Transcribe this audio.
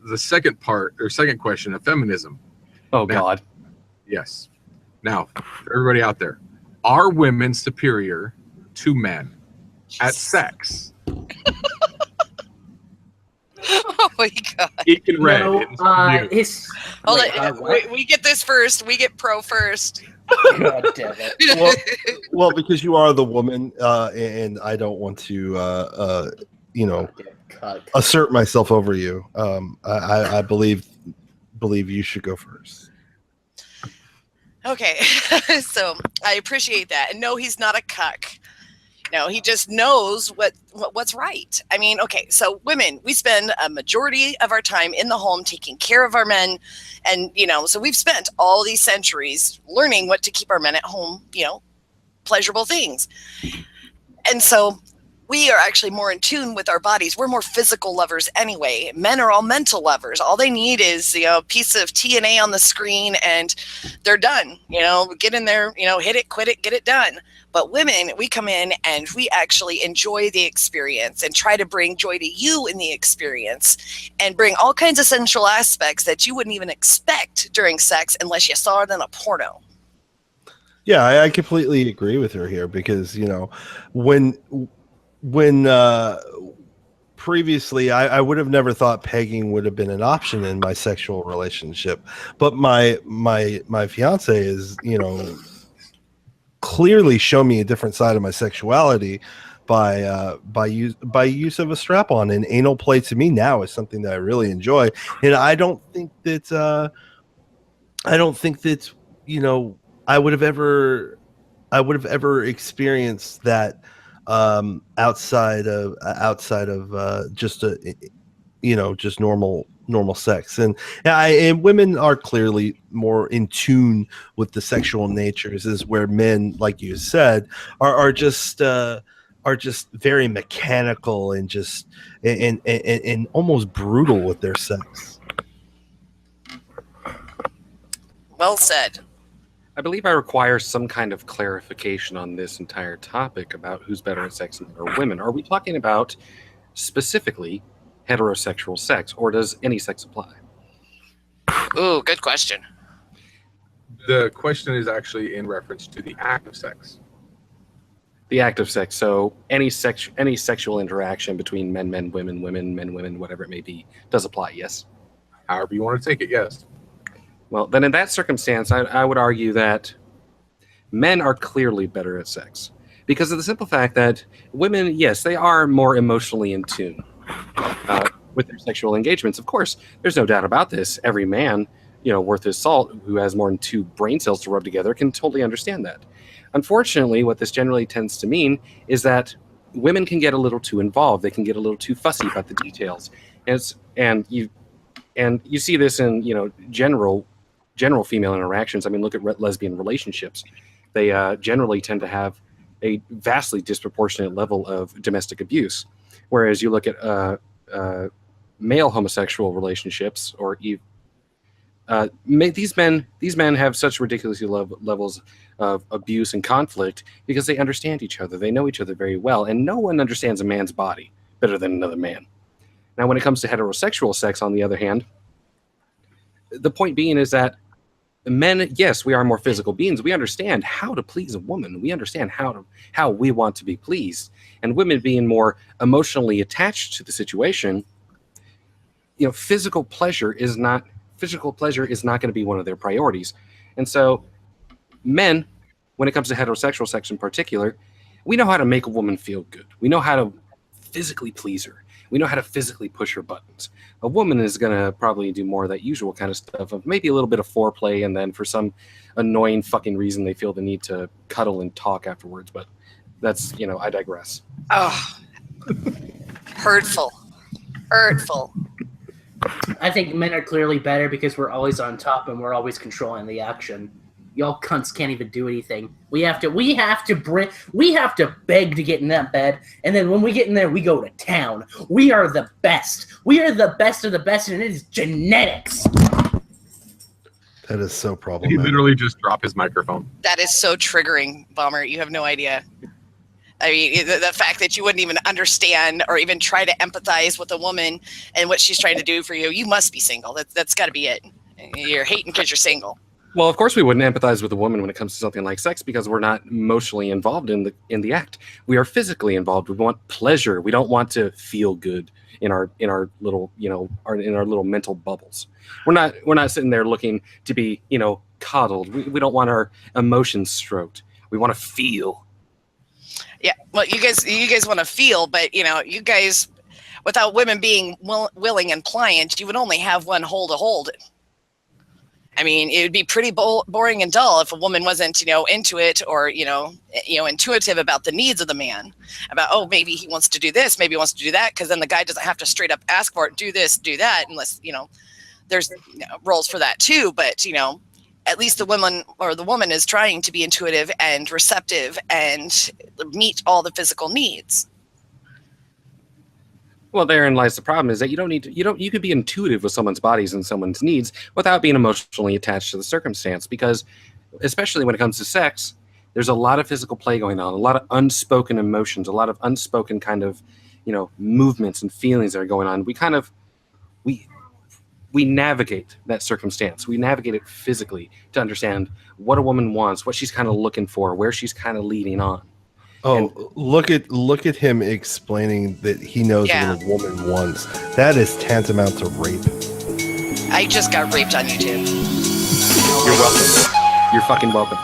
the second part or second question of feminism. Oh, now, God. Yes. Now, for everybody out there, are women superior to men at sex? Oh my God. Geek and Red. No, Hold on. We get this first. We get pro first. God damn it. Well, because you are the woman, and I don't want to, assert myself over you. I believe you should go first. Okay, so I appreciate that. And no, he's not a cuck. No, he just knows what's right. I mean, okay, so women, we spend a majority of our time in the home taking care of our men. And, so we've spent all these centuries learning what to keep our men at home, pleasurable things. And so we are actually more in tune with our bodies. We're more physical lovers anyway. Men are all mental lovers. All they need is, a piece of TNA on the screen and they're done. Get in there, hit it, quit it, get it done. But women, we come in and we actually enjoy the experience and try to bring joy to you in the experience and bring all kinds of sensual aspects that you wouldn't even expect during sex unless you saw it in a porno. Yeah, I completely agree with her here because, when previously I would have never thought pegging would have been an option in my sexual relationship, but my fiance is, clearly show me a different side of my sexuality by use of a strap-on, and anal play to me now is something that I really enjoy. And I don't think that I would have ever experienced that outside of just normal sex. And women are clearly more in tune with the sexual natures, is where men, like you said, are just very mechanical and just and almost brutal with their sex. Well said. I believe I require some kind of clarification on this entire topic about who's better at sex, men or women. Are we talking about specifically heterosexual sex, or does any sex apply? Ooh, good question. The question is actually in reference to the act of sex. The act of sex. So any sexual interaction between men, women, men, women, whatever it may be, does apply, yes? However you want to take it, yes. Well, then in that circumstance, I would argue that men are clearly better at sex because of the simple fact that women, yes, they are more emotionally in tune with their sexual engagements. Of course, there's no doubt about this. Every man, worth his salt, who has more than 2 brain cells to rub together, can totally understand that. Unfortunately, what this generally tends to mean is that women can get a little too involved. They can get a little too fussy about the details. And you see this in, general female interactions. I mean, look at lesbian relationships. They generally tend to have a vastly disproportionate level of domestic abuse. Whereas you look at male homosexual relationships, or these men have such ridiculously low levels of abuse and conflict because they understand each other. They know each other very well, and no one understands a man's body better than another man. Now, when it comes to heterosexual sex, on the other hand, the point being is that men, yes, we are more physical beings. We understand how to please a woman. We understand how we want to be pleased. And women, being more emotionally attached to the situation, physical pleasure is not going to be one of their priorities. And so men, when it comes to heterosexual sex in particular, we know how to make a woman feel good. We know how to physically please her. We know how to physically push her buttons. A woman is going to probably do more of that usual kind of stuff, of maybe a little bit of foreplay, and then for some annoying fucking reason they feel the need to cuddle and talk afterwards. But that's, I digress. Oh, hurtful. I think men are clearly better because we're always on top and we're always controlling the action. Y'all cunts can't even do anything. We have to beg to get in that bed, and then when we get in there, we go to town. We are the best. We are the best of the best, and it is genetics. That is so problematic. He literally just dropped his microphone. That is so triggering, Bomber. You have no idea. I mean, the fact that you wouldn't even understand or even try to empathize with a woman and what she's trying to do for you, you must be single. That's got to be it. You're hating because you're single. Well, of course, we wouldn't empathize with a woman when it comes to something like sex because we're not emotionally involved in the act. We are physically involved. We want pleasure. We don't want to feel good in our little in our little mental bubbles. We're not sitting there looking to be coddled. We don't want our emotions stroked. We want to feel. Yeah, well, you guys want to feel, but you guys, without women being willing and pliant, you would only have one hole to hold it. I mean, it would be pretty boring and dull if a woman wasn't, into it or intuitive about the needs of the man. About maybe he wants to do this, maybe he wants to do that, because then the guy doesn't have to straight up ask for it, do this, do that, unless there's roles for that too. But at least the woman is trying to be intuitive and receptive and meet all the physical needs. Well, therein lies the problem: is that you could be intuitive with someone's bodies and someone's needs without being emotionally attached to the circumstance. Because, especially when it comes to sex, there's a lot of physical play going on, a lot of unspoken emotions, a lot of unspoken kind of, movements and feelings that are going on. We navigate that circumstance. We navigate it physically to understand what a woman wants, what she's kind of looking for, where she's kind of leading on. Oh, look at him explaining that he knows what a woman wants. That is tantamount to rape. I just got raped on YouTube. You're welcome. You're fucking welcome.